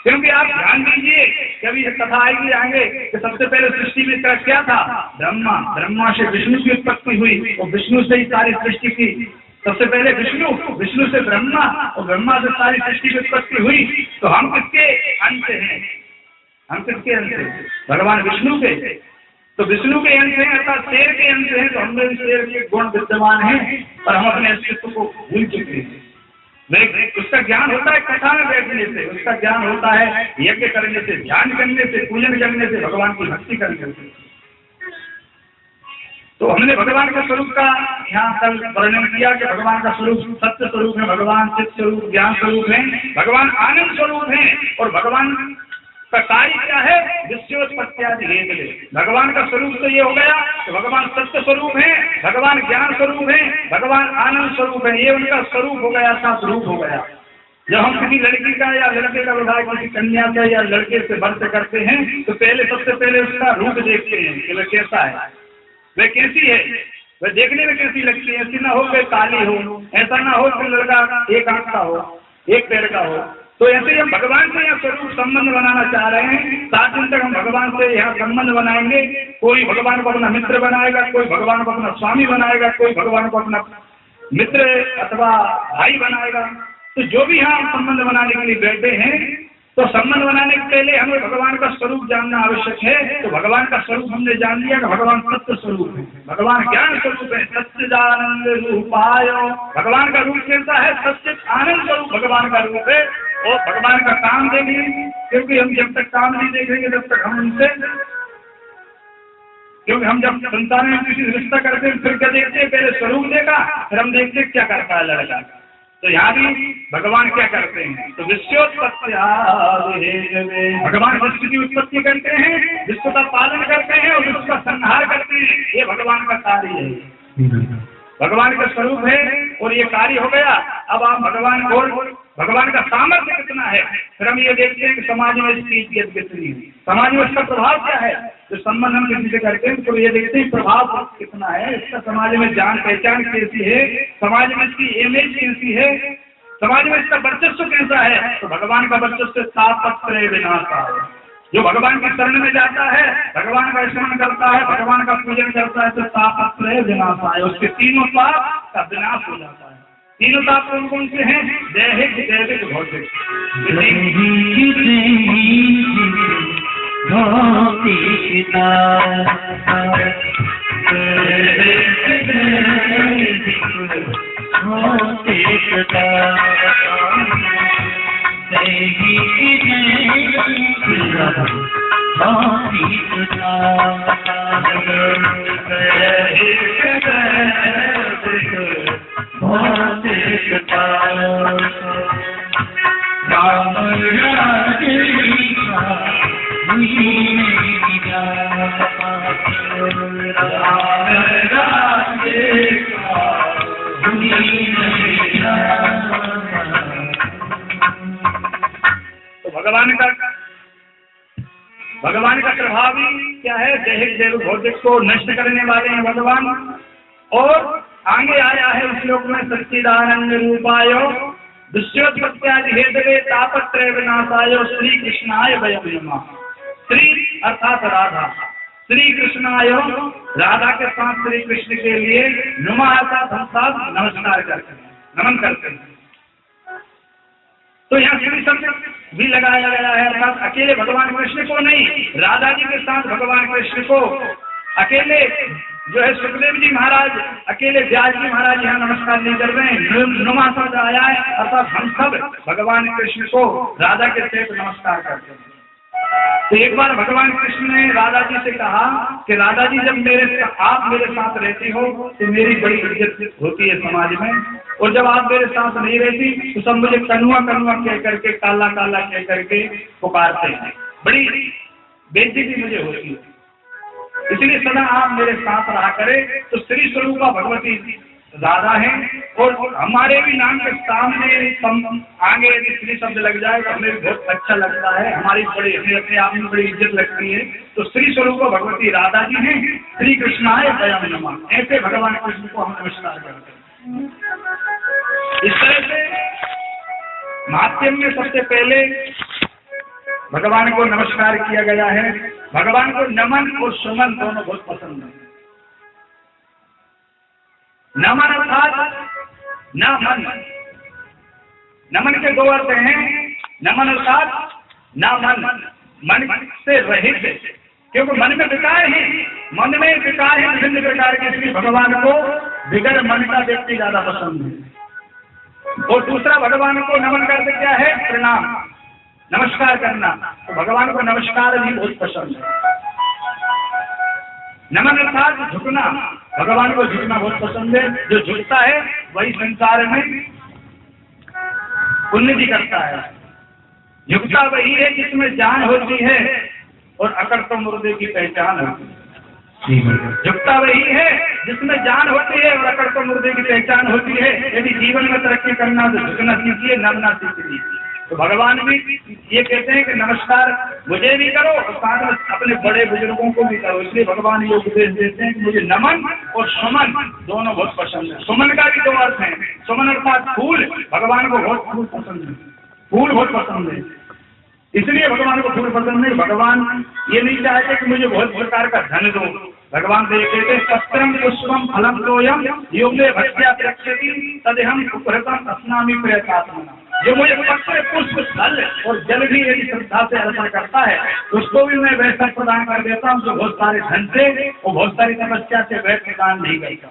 Speaker 2: क्योंकि आप ध्यान दीजिए, कभी कथा आएगी आगे कि सबसे पहले सृष्टि में क्या था? ब्रह्मा। ब्रह्मा से विष्णु की उत्पत्ति हुई और विष्णु से ही सारी सृष्टि की सबसे पहले विष्णु, विष्णु से ब्रह्मा और ब्रह्मा से सारी सृष्टि की उत्पत्ति हुई। तो हम किसके अंश हैं? हम किसके अंश हैं? भगवान विष्णु के। तो विष्णु के अंश हैं अर्थात शेर के अंश हैं। तो हमने भी शेर के गुण विद्यमान हैं और हम अपने अस्तित्व को भूल चुके हैं। उसका ज्ञान होता है कथा में बैठने से, उसका ज्ञान होता है यज्ञ करने से, ध्यान करने से, पूजन करने से, भगवान की भक्ति करने से। तो हमने भगवान के स्वरूप का यहाँ कल वर्णन किया कि भगवान का स्वरूप सत्य स्वरूप है, भगवान चित्त स्वरूप, ज्ञान स्वरूप है, भगवान आनंद स्वरूप है। और भगवान का कार्य क्या है? विश्वोत्पत्त्यादि हेतवे। भगवान का स्वरूप तो ये हो गया तो भगवान सत्य स्वरूप है, भगवान ज्ञान स्वरूप है, भगवान आनंद स्वरूप है। ये उनका स्वरूप हो गया, सात रूप हो गया। जब हम किसी लड़की का या लड़के का विवाह किसी कन्या का या लड़के से वर्त करते हैं तो सबसे पहले उसका रूप देखते हैं कि वह कैसा है, वह कैसी है, वह देखने में कैसी लगती है। ऐसी ना हो वह काली हो, ऐसा ना हो कि लड़का एक आंख का हो, एक पैर का हो। तो ऐसे हम भगवान से यहाँ स्वरूप संबंध बनाना चाह रहे हैं। 7 दिन तक हम भगवान से यहाँ संबंध बनाएंगे। कोई भगवान को अपना मित्र बनाएगा, कोई भगवान को अपना स्वामी बनाएगा, कोई भगवान को अपना मित्र अथवा भाई बनाएगा। तो जो भी यहाँ संबंध बनाने के लिए बैठे हैं तो संबंध बनाने के पहले हमें भगवान का स्वरूप जानना आवश्यक है। तो भगवान का स्वरूप हमने जान लिया कि भगवान सत्य स्वरूप है, भगवान ज्ञान स्वरूप है, सच्चिदानंद रूपाय। भगवान का रूप कैसा है? सच्चिद आनंद स्वरूप भगवान का रूप है। और भगवान का काम देखेंगे, क्योंकि हम जब तक काम नहीं देखेंगे तब तक हम उनसे, क्योंकि हम जब संसार में किसी रिश्ता करते हैं फिर क्या देखते हैं? पहले स्वरूप देखा, फिर हम देखते क्या करता है लड़का। तो यहाँ भी भगवान क्या करते हैं? तो विश्वोत्पत्ति, भगवान विश्व की उत्पत्ति करते हैं, विश्व का पालन करते हैं और विश्व का संहार करते हैं। ये भगवान का कार्य है, भगवान का स्वरूप है और ये कार्य हो गया। अब आप भगवान का सामर्थ्य कितना है, फिर हम ये देखते हैं कि समाज में इसकी इज्जत कितनी है, समाज में इसका प्रभाव क्या है। जो संबंध हम किसी से करते हैं तो ये देखते हैं प्रभाव कितना है, इसका समाज में जान पहचान कैसी है, समाज में इसकी इमेज कैसी है, समाज में इसका वर्चस्व कैसा है। तो भगवान का वर्चस्व तापत्रय विनाशा है। जो भगवान की शरण में जाता है, भगवान का स्मरण करता है, भगवान का पूजन करता है तो तापत्रय विनाशा है, उसके तीनों पाप का विनाश हो जाता है। तीनों ताप कौन कौन से हैं? दैहिक, दैविक, भौतिक। भगवान का प्रभाव ही क्या है? दैहिक, दैविक, भौतिक को नष्ट करने वाले हैं भगवान। और आगे आया है उस श्लोक में सच्चिदानंद रूपाय विश्वोत्पत्त्यादि हेतवे तापत्रय विनाशाय श्री कृष्णाय वयं नमः। श्री अर्थात राधा, श्री कृष्णाय राधा के साथ श्री कृष्ण के लिए नमः अर्थात हम सब नमस्कार करते हैं, नमन करते हैं। तो यहाँ श्री शब्द भी लगाया गया है अर्थात अकेले भगवान कृष्ण को नहीं, राधा जी के साथ भगवान कृष्ण को, अकेले जो है सुखदेव जी महाराज, अकेले व्यास जी महाराज यहाँ नमस्कार नहीं कर रहे हैं, नुमा शब्द आया है अर्थात हम सब भगवान कृष्ण को राधा के सहित नमस्कार करते हैं। तो एक बार भगवान कृष्ण ने राधा जी से कहा कि राधा जी जब आप मेरे साथ रहती हो तो मेरी बड़ी इज्जत होती है समाज में, और जब आप मेरे साथ नहीं रहती तो सब मुझे कनुआ कनुआ कह करके, काला काला कह करके पुकारते हैं, बड़ी बेइज्जती मुझे होती है। इसलिए सदा आप मेरे साथ रहा करें। तो श्री स्वरूपा भगवती राधा है और हमारे भी नाम के सामने आगे यदि श्री शब्द लग जाए तो हमें बहुत अच्छा लगता है, हमारी बड़ी अपने आप में बड़ी इज्जत लगती है। तो श्री स्वरूपा भगवती राधा जी हैं, श्री कृष्णाय वयं नमः। ऐसे भगवान कृष्ण को हम नमस्कार करते हैं। इस तरह से महात्म्य में सबसे पहले भगवान को नमस्कार किया गया है। भगवान को नमन और सुमन दोनों बहुत पसंद है। नमन अर्थात न मन। नमन के दो अर्थ हैं, नमन अर्थात न मन, मन से रहित, क्योंकि मन में विकार है, मन में विकार है विभिन्न प्रकार के, इसलिए भगवान को बिगड़ मन का व्यक्ति ज्यादा पसंद है। और दूसरा, भगवान को नमन करते क्या है, प्रणाम, नमस्कार करना, तो भगवान को नमस्कार भी बहुत पसंद है। नमन अर्थात झुकना, भगवान को झुकना बहुत पसंद है। जो झुकता है वही संसार में उन्नति करता है। झुकता वही है जिसमें जान होती है और अकड़ तो मुर्दे की पहचान होती है। झुकता वही है जिसमें जान होती है और अकड़ तो मुर्दे की पहचान होती है। यदि जीवन में तरक्की करना तो झुकना सीखिए, नमना सीखिए। तो भगवान भी ये कहते हैं कि नमस्कार मुझे भी करो और साथ में अपने बड़े बुजुर्गों को भी करो। इसलिए भगवान ये उपदेश देते हैं कि मुझे नमन और सुमन दोनों बहुत पसंद है। सुमन का भी दो अर्थ है, सुमन अर्थात फूल, भगवान को बहुत फूल पसंद है, फूल बहुत पसंद है, इसलिए भगवान को फूल पसंद है। भगवान ये नहीं चाहते कि मुझे बहुत प्रकार का धन दो। भगवान से कहते हैं पत्रम पुष्पम फलम तोयम योगे भक्त्या रक्षति तदेहम उपहृतम अस्नामि प्रयतात्मना। जो मुझे पत्र पुष्प फल और जल भी यदि श्रद्धा से अर्पण करता है उसको भी मैं वैसा प्रदान कर देता हूँ जो बहुत सारे धन से और बहुत सारी तपस्या से वह प्रदान नहीं करता।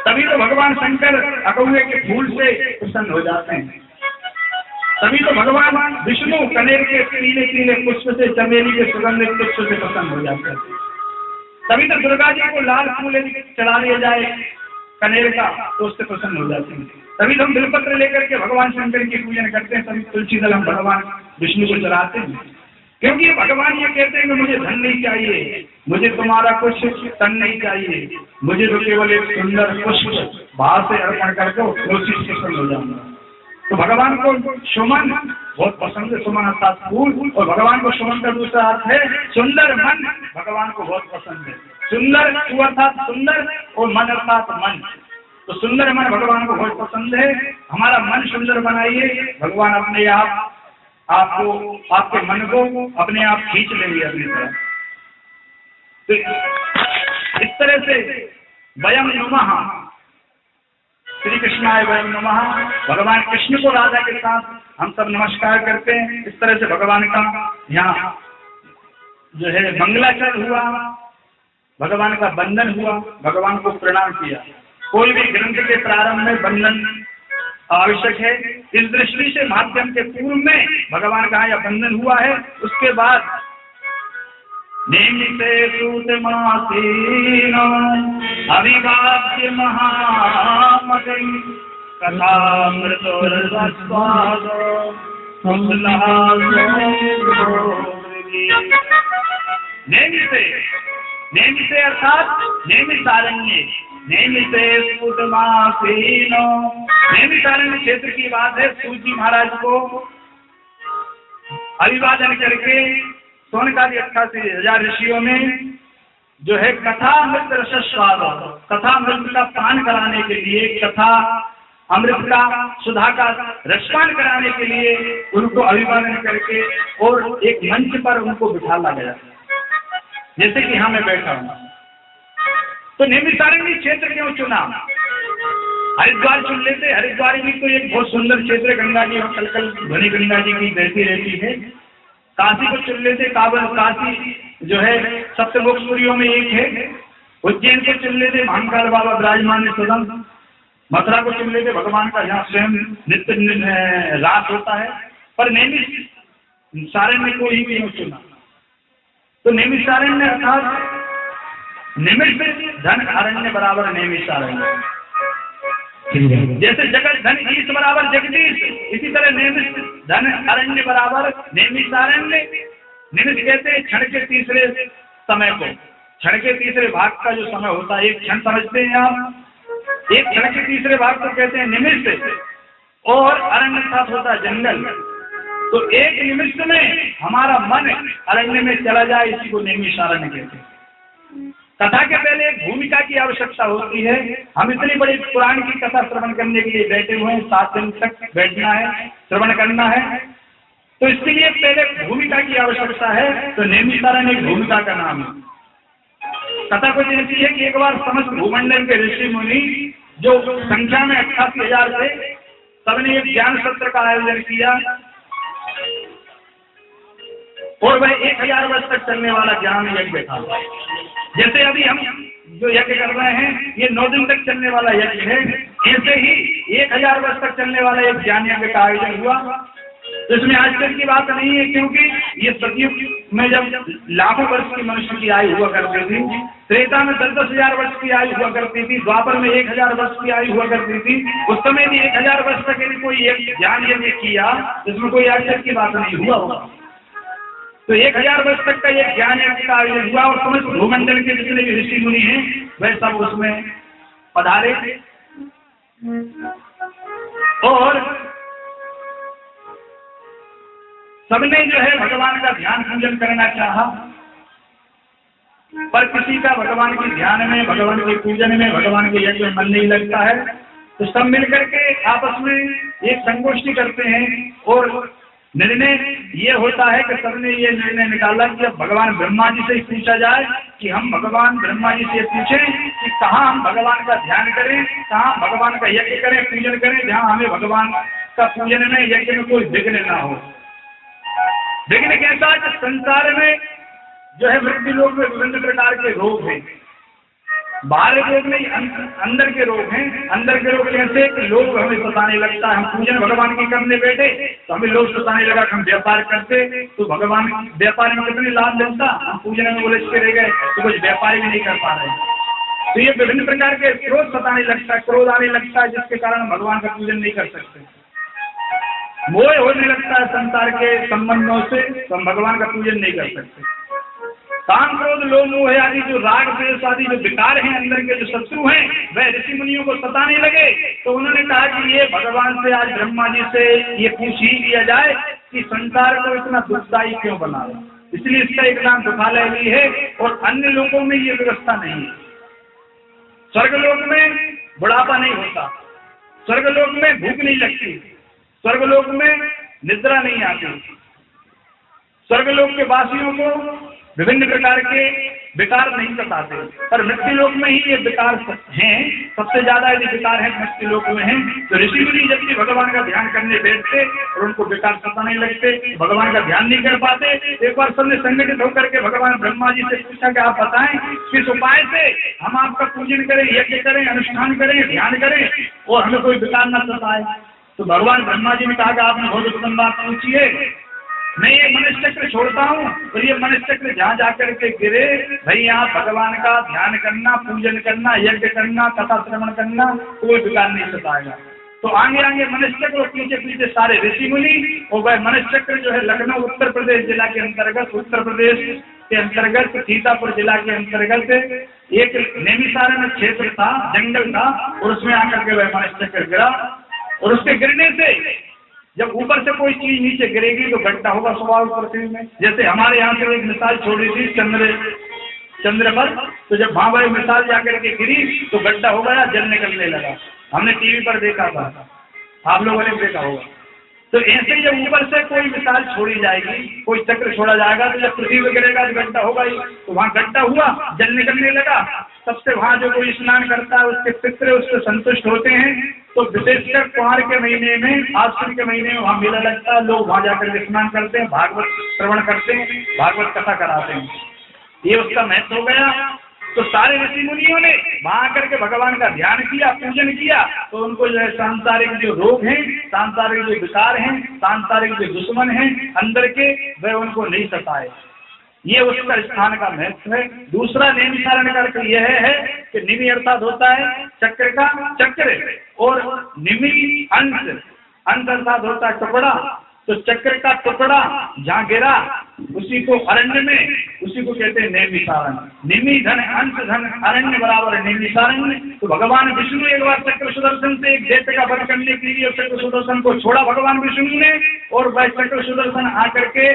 Speaker 2: तभी तो भगवान शंकर अकौए के फूल से प्रसन्न हो जाते हैं। तभी तो भगवान विष्णु कनेर के पीले पीले पुष्प से, चमेली के सुगंधित पुष्प से प्रसन्न हो जाते हैं। तभी तो दुर्गा जी को लाल फूल चढ़ा दिया जाए कनेर का तो उससे प्रसन्न हो जाते हैं। तभी तो हम बिलपत्र लेकर के भगवान शंकर की पूजन करते हैं। तभी तुलसी दल हम भगवान विष्णु को चढ़ाते हैं, क्योंकि भगवान ये कहते हैं कि मुझे धन नहीं चाहिए, मुझे तुम्हारा कुछ तन नहीं चाहिए, मुझे तो केवल एक सुंदर पुष्प भाव से अर्पण करके उसी से प्रसन्न हो जाऊंगा। तो भगवान को सुमन बहुत पसंद है, सुमन अर्थात फूल। और भगवान को सुमन का दूसरा अर्थ है सुंदर मन, भगवान को बहुत पसंद है। सुंदर अर्थात सुंदर और मन अर्थात मन, तो सुंदर मन भगवान को बहुत पसंद है। हमारा मन सुंदर बनाइए, भगवान अपने आप आपको, आपके मन को अपने आप खींच लेंगे अपनी तरफ। तो इस तरह से वयम नमः श्री कृष्णाय वयम नमः, भगवान कृष्ण को राधा के साथ हम सब नमस्कार करते हैं। इस तरह से भगवान का यहाँ जो है मंगलाचरण हुआ, भगवान का बंधन हुआ, भगवान को प्रणाम किया। कोई भी ग्रंथ के प्रारंभ में बंधन आवश्यक है। इस दृष्टि से माध्यम के पूर्व में भगवान का यह बंधन हुआ है। उसके बाद नेमिते सूतमासीन अभिवाद्य महामतिं कथामृतो रसस्वाद नेमिते अर्थात नेमिसारण्य, नेमिते सूतमासीन, नेमिसारण्य क्षेत्र की बात है। सूत जी महाराज को अभिवादन करके सोनकादि 88,000 ऋषियों ने जो है कथा अमृत रसस्वाद, कथा अमृत का पान कराने के लिए, कथा अमृत का सुधा का रसपान कराने के लिए उनको अभिवादन करके और एक मंच पर उनको बिठाला गया, जैसे कि यहाँ मैं बैठा हूँ। तो नैमिषारण्य क्षेत्र क्यों चुना? हरिद्वार चुन लेते, हरिद्वार भी तो एक बहुत सुंदर क्षेत्र, गंगा जी कल कल ध्वनि गंगा जी की बहती रहती है। काशी को चुन लेते, काशी जो है सप्तमोक्षपुरियों में एक है। उज्जैन को चुन लेते, महाकाल बाबा विराजमान है सदन। मथुरा को चुन लेते, भगवान का जहाँ स्वयं नित्य रास होता है। पर नैमिषारण्य को ही क्यों चुना? तो नैमिषारण्य अर्थात निमिष धन अरण्य बराबर नैमिषारण्य। जैसे जगत धन ईश बराबर जगदीश, इसी तरह नैमिष धन अरण्य बराबर नैमिषारण्य। निमिष कहते हैं क्षण के तीसरे समय को, क्षण के तीसरे भाग का जो समय होता है, एक क्षण समझते हैं आप, एक क्षण के तीसरे भाग को कहते हैं निमिष। और अरण्य साथ होता है जंगल। तो एक निमिष में हमारा मन अरण्य में चला जाए, इसी को नैमिषारण्य कहते हैं। कथा के पहले एक भूमिका की आवश्यकता होती है। हम इतनी बड़ी पुराण की कथा श्रवण करने के लिए बैठे हुए हैं, 7 दिन तक बैठना है, श्रवण करना है, तो इसके लिए पहले भूमिका की आवश्यकता है। तो नैमिषारण्य एक भूमिका का नाम है। कथा कुछ ऐसी है कि एक बार समस्त भूमंडल के ऋषि मुनि जो संख्या में 88,000 थे, सबने एक ज्ञान सत्र का आयोजन किया और वह 1000 वर्ष तक चलने वाला ज्ञान यज्ञ था। जैसे अभी हम जो यज्ञ कर रहे हैं ये 9 दिन तक चलने वाला यज्ञ है, ऐसे ही 1000 वर्ष तक चलने वाला एक ज्ञान यज्ञ का आयोजन हुआ। तो इसमें आश्चर्य की बात नहीं है, क्योंकि ये सतयुग में जब लाखों वर्ष की मनुष्य की आयु हुआ करती थी, त्रेता में 10,000 वर्ष की आयु हुआ करती थी, द्वापर में 1000 वर्ष की आयु हुआ करती थी, उस समय भी 1000 वर्ष तक यदि कोई एक ज्ञान यज्ञ किया इसमें कोई आश्चर्य की बात नहीं हुआ होगा। तो 1000 वर्ष तक का एक ज्ञान यज्ञ का आयोजन हुआ और समस्त भूमंडल के जितने भी ऋषि मुनि हैं वह सब उसमें पधारे और सबने जो है भगवान का ध्यान पूजन करना चाहा, पर किसी का भगवान के ध्यान में, भगवान के पूजन में, भगवान के यज्ञ में मन नहीं लगता है। तो सब मिलकर के आपस में एक संगोष्ठी करते हैं और निर्णय ये होता है कि सबने ये निर्णय निकाला कि अब भगवान ब्रह्मा जी से ही पूछा जाए कि हम भगवान ब्रह्मा जी से पूछें कि कहाँ हम भगवान का ध्यान करें, कहाँ भगवान का यज्ञ करें, पूजन करें, जहाँ हमें भगवान का पूजन में, यज्ञ में कोई विघ्न ना हो। विघ्न कैसा कि संसार में जो है मृत्यु लोक में विभिन्न प्रकार के रोग हैं, बाहर रोग नहीं अंदर के रोग हैं। अंदर के रोग कैसे कि लोग हमें सताने लगता है, हम पूजन भगवान की करने बैठे तो हमें लोग सताने लगा कि हम व्यापार करते तो भगवान व्यापार में कितने लाभ मिलता, हम पूजन में उलझ के रह गए तो कुछ व्यापार भी नहीं कर पा रहे। तो ये विभिन्न प्रकार के क्रोध सताने लगता है, क्रोध आने लगता है, जिसके कारण भगवान का पूजन नहीं कर सकते। मोह होने लगता है संसार के संबंधों से, तो हम भगवान का पूजन नहीं कर सकते। काम क्रोध लोभ मोह आदि जो राग द्वेष आदि जो विकार हैं, अंदर के जो शत्रु हैं, वह ऋषि मुनियों को सताने लगे। तो उन्होंने कहा कि ये भगवान से, आज ब्रह्मा जी से ये पूछ ही लिया जाए कि संसार को इतना दुखदायी क्यों बना रहा, इसलिए इसका एक नाम दुखालय भी है और अन्य लोगों में ये व्यवस्था नहीं है। स्वर्गलोक में बुढ़ापा नहीं होता, स्वर्गलोक में भूख नहीं लगती, स्वर्गलोक में निद्रा नहीं आती, स्वर्गलोक के वासियों को विभिन्न प्रकार के विकार नहीं सताते, पर मृत्यु लोक में ही ये विकार हैं। सबसे ज्यादा यदि विकार है मृत्यु लोक में हैं, तो ऋषि मुनि जब भी भगवान का ध्यान करने बैठते और उनको विकार सताने लगते, भगवान का ध्यान नहीं कर पाते। एक बार सबने संगठित होकर के भगवान ब्रह्मा जी से पूछा कि आप बताएं किस उपाय से हम आपका पूजन करें, यज्ञ करें, अनुष्ठान करें, ध्यान करें और हमें कोई विकार न सताए। तो भगवान ब्रह्मा जी ने कहा कि आपने बहुत उत्तम बात पूछी है, मैं ये मनुष्य चक्र छोड़ता हूँ और ये मनुष्य चक्र जहाँ जाकर के गिरे, भाई यहाँ भगवान का ध्यान करना, पूजन करना, यज्ञ करना, कथा श्रवण करना, कोई विकार नहीं सताएगा। तो आगे आगे मनुष्य चक्र और पीछे पीछे सारे ऋषि मुनि, और वह मनुष्य चक्र जो है लखनऊ उत्तर प्रदेश जिला के अंतर्गत, उत्तर प्रदेश के अंतर्गत सीतापुर जिला के अंतर्गत एक नैमिषारण्य क्षेत्र था, जंगल था, और उसमें आकर के वह मनुष्य चक्र गिरा। और उसके गिरने से जब ऊपर से कोई चीज नीचे गिरेगी तो गड्ढा होगा स्वभाव पृथ्वी में। जैसे हमारे यहाँ से एक मिसाल छोड़ी थी चंद्र पर, तो जब वहां वह मिसाल जाकर के गिरी तो गड्ढा हो गया, जल निकलने लगा। हमने टीवी पर देखा था, आप लोगों ने देखा होगा। तो ऐसे ही जब ऊपर से कोई मिसाल छोड़ी जाएगी, कोई चक्र छोड़ा जाएगा, तो जब पृथ्वी में गिरेगा तो गड्ढा होगा ही। तो वहाँ गड्ढा हुआ, जल निकलने लगा। सबसे वहाँ जो कोई स्नान करता है उसके पितृ उससे संतुष्ट होते हैं। तो विशेषकर कुमार के महीने में, आश्विन के महीने में वहाँ मेला लगता है, लोग वहाँ जाकर के स्नान करते हैं, भागवत श्रवण करते हैं, भागवत कथा कराते हैं। ये उसका महत्व हो गया। तो सारे ऋषि मुनियों ने वहां आकर के भगवान का ध्यान किया, पूजन किया, तो उनको जो है सांसारिक जो रोग हैं, सांसारिक जो विकार हैं, सांसारिक जो दुश्मन हैं अंदर के, वह उनको नहीं सताए। ये उसका स्थान का महत्व है। दूसरा नैमिषारण्य का अर्थ यह है कि निमि अर्थात होता है चक्र का चक्र, और निमि अंश अर्थात होता है टुकड़ा। तो चक्र का टुकड़ा जहाँ गिरा उसी को अरण्य में, उसी को कहते हैं नैमिषारण्य। निमि धन अंश धन अरण्य बराबर नैमिषारण्य। तो भगवान विष्णु एक बार चक्र सुदर्शन से एक दैत्य का वध करने के लिए चक्र सुदर्शन को छोड़ा भगवान विष्णु ने, और वह चक्र सुदर्शन आकर के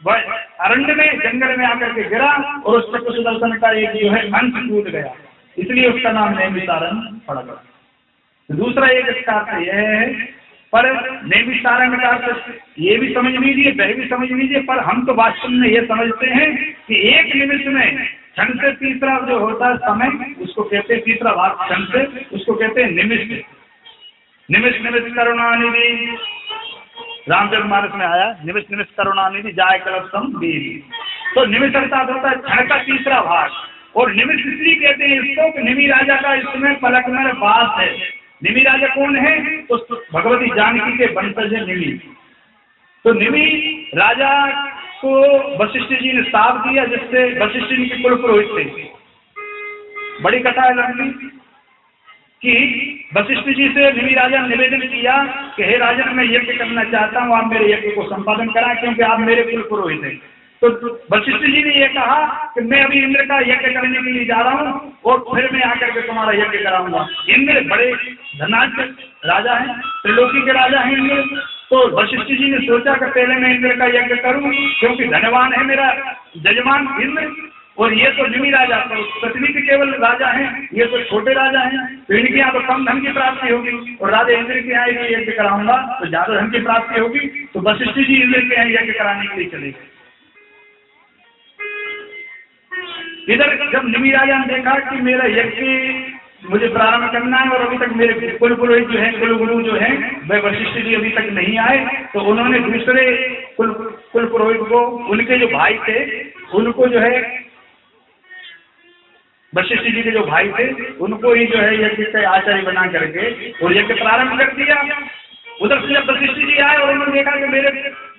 Speaker 2: वह अरण्य में, जंगल में आकर के गिरा, और उस चक्र सुदर्शन का एक जो है अंश टूट गया, इसलिए उसका नाम नैमिषारण्य पड़ गया। दूसरा एक इसका अर्थ यह है, पर नैमिषारण्य का अर्थ ये भी समझ लीजिए, वह भी समझ लीजिए, पर हम तो वास्तव में ये समझते हैं कि एक निमिष में क्षण से तीसरा जो होता है समय, उसको कहते हैं तीसरा भाग क्षण से, उसको कहते हैं निमिष। निमिष निमिष करुणानिधि, रामचरितमानस में आया, निमिष निमिष करुणानिधि जाय कलशम वीर। तो निमिष अर्थात होता है क्षण का तीसरा भाग। और निमिष इसलिए कहते हैं इसको कि निमि राजा का इसमें पलक में वास है। निमि राजा कौन है? तो भगवती जानकी के वंशज है निमि। तो निमि राजा को वशिष्ठ जी ने शाप दिया, जिससे वशिष्ठ जी के कुल पुरोहित थे। बड़ी कथा है लंबी कि वशिष्ठ जी से निमि राजा ने निवेदन किया कि हे राजन, मैं यज्ञ करना चाहता हूँ, आप मेरे यज्ञ को संपादन कराएं, क्योंकि आप मेरे कुल पुरोहित हैं। तो वशिष्ठ जी ने यह कहा कि मैं अभी इंद्र का यज्ञ करने के लिए जा रहा हूँ और फिर मैं आकर के तुम्हारा यज्ञ कराऊंगा। इंद्र बड़े धनाढ्य राजा हैं, त्रिलोकी के राजा हैं इंद्र। तो वशिष्ठ जी ने सोचा कि पहले मैं इंद्र का यज्ञ करूं, क्योंकि धनवान है मेरा जजमान इंद्र, और ये तो निमि राजा, तो पृथ्वी के केवल राजा हैं, ये तो छोटे राजा हैं, तो इनके यहाँ तो कम धन की प्राप्ति होगी, और राजा इंद्र के यहाँ यज्ञ कराऊंगा तो ज्यादा धन की प्राप्ति होगी। तो वशिष्ठ जी इंद्र के यहाँ यज्ञ कराने के लिए चले गए। इधर जब निमि राजा ने देखा कि मेरा यज्ञ मुझे प्रारंभ करना है और अभी तक मेरे कुल पुरोहित जो है, कुल गुरु जो है, वह वशिष्ठ जी अभी तक नहीं आए, तो उन्होंने दूसरे कुल पुरोहित को, उनके जो भाई थे, उनको जो है वशिष्ठ जी के जो भाई थे, उनको ही जो है यज्ञ के आचार्य बना करके और यज्ञ प्रारंभ कर दिया। उधर से जब वशिष्ठ जी आए और उन्होंने देखा कि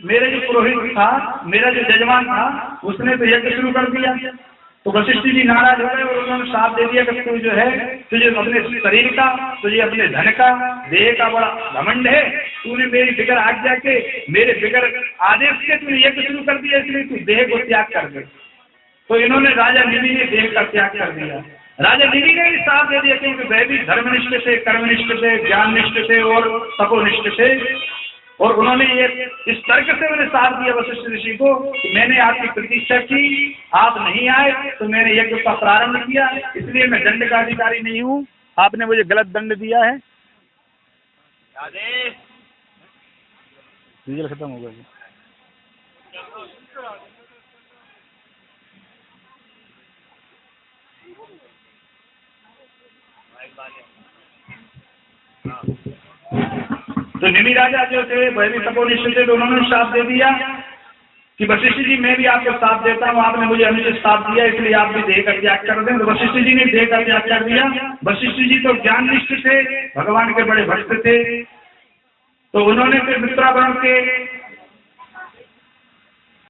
Speaker 2: मेरे जो पुरोहित था, मेरा जो जजमान था, उसने तो यज्ञ शुरू कर दिया। तो वशिष्ठ जी नाराज हो गए और उन्होंने साथ दे दिया कि तू जो है, तुझे अपने शरीर का, तुझे अपने धन का, देह का बड़ा घमंड है, तूने मेरी बिगर आज्ञा के, मेरे बिगर आदेश के तूने यज्ञ शुरू कर दिया, इसलिए तू देह को त्याग कर दे। तो इन्होंने राजा निमि ने देह का त्याग कर दिया। राजा निमि ने साथ दे दिया, क्योंकि वह भी धर्मनिष्ठ थे, कर्मनिष्ठ थे, ज्ञाननिष्ठ थे और तपोनिष्ठ थे। और उन्होंने ये इस तर्क से उन्हें साथ दिया वशिष्ठ ऋषि को कि मैंने आपकी प्रतीक्षा की, आप नहीं आए तो मैंने यज्ञ का प्रारंभ किया, इसलिए मैं दंड का अधिकारी नहीं हूँ, आपने मुझे गलत दंड दिया है। डीजल खत्म हो गया। तो निमि राजा जो थे वह भी तपोनिष्ठ थे, तो उन्होंने श्राप दे दिया कि वशिष्ठ जी मैं भी आपको श्राप देता हूँ, आपने मुझे अनुचित श्राप दिया, इसलिए आप भी देह का त्याग कर दें। तो वशिष्ठ जी ने देह का त्याग कर दिया। वशिष्ठ जी तो ज्ञाननिष्ठ थे, भगवान के बड़े भक्त थे, तो उन्होंने फिर मित्रावरण के